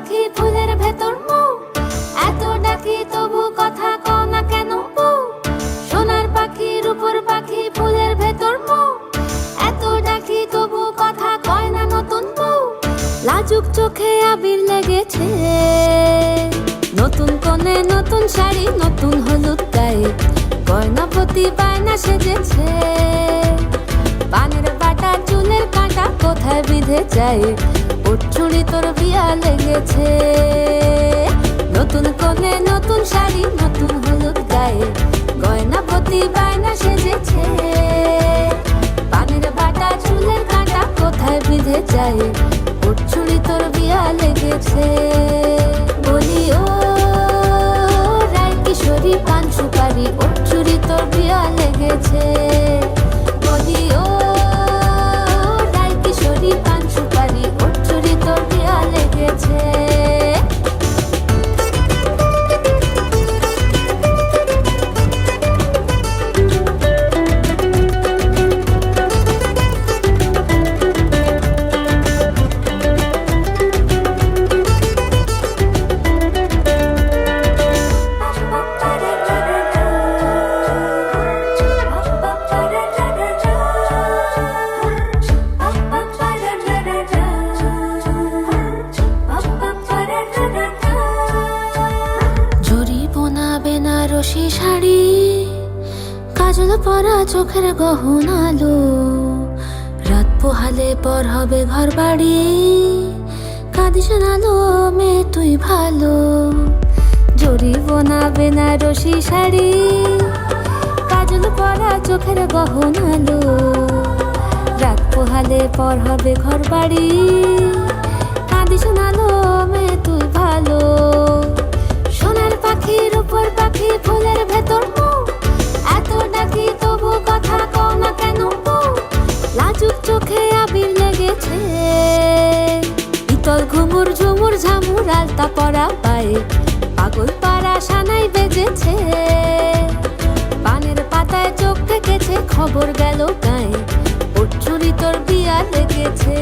পাখি ফুলের ভেতর মৌ, এত ডাকি তবু কথা কও না কেন বউ। সোনার পাখি রূপোর পাখি ফুলের ভেতর মৌ, এত ডাকি তবু কথা কয় না নতুন বউ। লাজুক চোখে আবির লেগেছে, নতুন কোণে নতুন শাড়ি নতুন হলুদ গায়ে, গয়নাপতি বায়না সেজেছে। পানের বাটা চুলের কাঁটা কোথায় বিঁধে যায়, ওর চুড়ি তোর বিয়া লেগেছে। নতুন কোণে নতুন শাড়ি নতুন হলুদ গায়ে, গয়নাপতি বায়না সেজেছে। পানের বাটা চুলের কাঁটা কোথায় বিঁধে যায়, ওর চুড়ি তোর বিয়া লেগেছে। বলি ও রায় কিশোরী পান সুপারি, ওর চুড়ি তোর বিয়া লেগেছে। বলি ও রায় কিশোরী পান সুপারি, ওর চুড়ি তোর বিয়া লেগেছে। বেনারসি শাড়ি, কাজল পরা চোখের গহনালো, রাত পোহালে পর হবে ঘর বাড়ি, কাঁদিস নালো মেয়ে তুই ভালো। জরি বোনা বেনারসি শাড়ি, কাজল পরা চোখের গহনালো, রাত পোহালে পর হবে ঘর বাড়ি, কাঁদিস নালো মেয়ে তুই ভালো। সোনার পাখি রূপোর পাখি ফুলের ভেতর মৌ, এত ডাকি তবু কথা কও না কেন বউ। লাজুক চোখে আবির লেগেছে, ইতল ঘুমুর ঝুমুর ঝামুর আলতা পরা পায়ে, পাগল পাড়া সানাই বেজেছে। পানের পাতায় চোখ থেকেছে খবর গেল গায়ে, ওর চুড়ি তোর বিয়া লেগেছে।